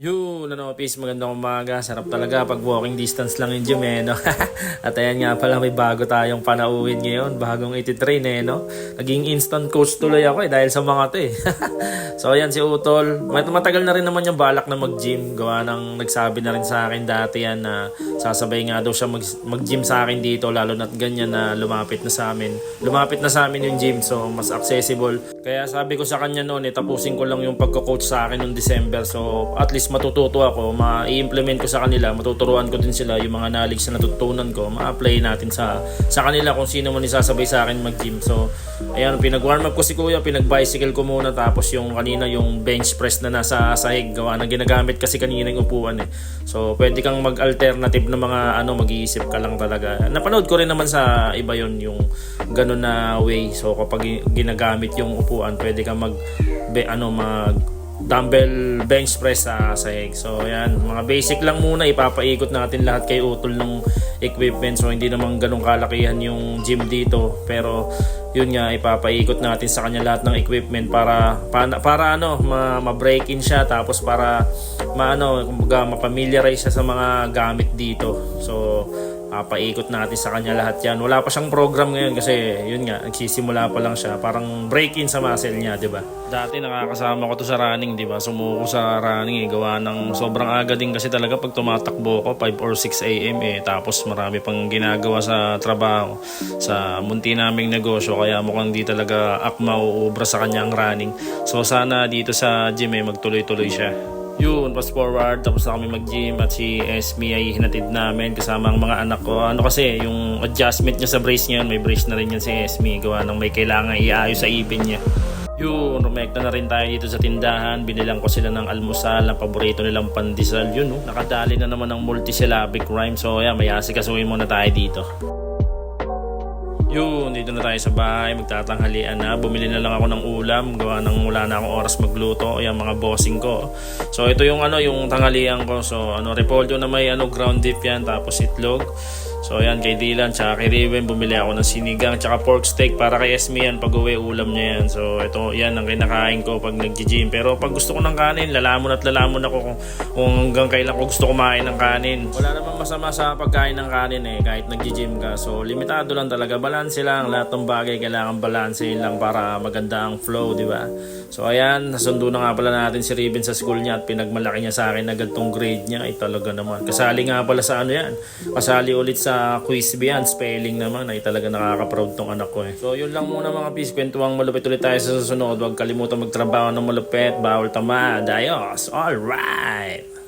Yun, ano, peace, magandang umaga. Sarap talaga pag walking distance lang yung gym no? At ayan nga pala, may bago tayong panauhin ngayon. Bagong ititrain no? Naging instant coach tuloy ako dahil sa mga to So ayan si Utol. Matagal na rin naman yung balak na mag-gym. Gawa ng nagsabi na rin sa akin dati yan na sasabay nga daw siya mag-gym sa akin dito. Lalo na't ganyan na lumapit na sa amin. Lumapit na sa amin yung gym, so mas accessible. Kaya sabi ko sa kanya noon, tapusin ko lang yung pagko-coach sa akin noong December. So at least matututo ako, ma-implement ko sa kanila, matuturuan ko din sila yung mga knowledge na natutunan ko, ma-apply natin sa kanila kung sino man isasabay sa akin mag-gym. So, ayan, pinag-warm up ko si Kuya, pinag-bicycle ko muna, tapos yung kanina yung bench press na nasa sahig, gawa na ginagamit kasi kanina yung upuan So, pwede kang mag-alternative na mga mag-iisip ka lang talaga. Napanood ko rin naman sa iba yon yung ganun na way. So, kapag ginagamit yung upuan, pwede kang mag dumbbell bench press sa sahig. So ayan, mga basic lang muna, ipapaikot natin lahat kay Utol ng equipment. So hindi naman ganun kalakihan yung gym dito, pero yun nga, ipapaikot natin sa kanya lahat ng equipment para ma-break in siya, tapos para ma-familiarize siya sa mga gamit dito. So paikot natin sa kanya lahat yan. Wala pa siyang program ngayon kasi yun nga, nagsisimula pa lang siya. Parang break-in sa muscle niya, di ba? Dati nakakasama ko to sa running, di ba? Sumuko sa running gawa ng sobrang aga din kasi talaga pag tumatakbo ko 5 or 6 a.m. Tapos marami pang ginagawa sa trabaho, sa munti naming negosyo, kaya mukhang di talaga akma uubra sa kanyang running. So sana dito sa gym magtuloy-tuloy siya. Yun, fast forward, tapos na kami mag-gym at si Esme ay hinatid namin kasama ang mga anak ko. Ano kasi, yung adjustment niya sa brace niya, may brace na rin yan si Esme. Gawa ng may kailangan iayos sa ipin niya. Yun, rumekta na rin tayo dito sa tindahan. Binilang ko sila ng almusal, ng paborito nilang pandesal. Yun, nakadali na naman ng multisyllabic rhyme. So, ayan, may asikasuhin muna tayo dito. Yun, dito na tayo sa bahay, magtatanghalian na. Bumili na lang ako ng ulam, gawa ng wala na akong oras magluto. Ayan, mga bossing ko. So ito yung yung tanghalian ko. So repolyo na may ground beef yan, tapos itlog. So ayan, kay Dylan tsaka kay Riven bumili ako ng sinigang tsaka pork steak para kay Esme yan, pag uwi ulam niya yan. So ito, yan ang kinakain ko pag nag-gym. Pero pag gusto ko ng kanin, lalamon ako kung hanggang kailan ko gusto kumain ng kanin. Wala namang masama sa pagkain ng kanin kahit nag-gym ka. So limitado lang talaga, balanse lang. Lahat ng bagay kailangan balansehin lang para maganda ang flow, di ba? So ayan, nasundo na nga pala natin si Riven sa school niya at pinagmalaki niya sa akin na ganitong grade niya. Ay talaga naman, kasali nga pala sa yan, kasali ulit sa quiz beyond spelling naman. Ay talaga nakaka-proud tong anak ko So yun lang muna mga peace, kwentuang malupit ulit tayo sa susunod. Huwag kalimutan magtrabaho ng malupit, bawal tamad. Ayos, alright.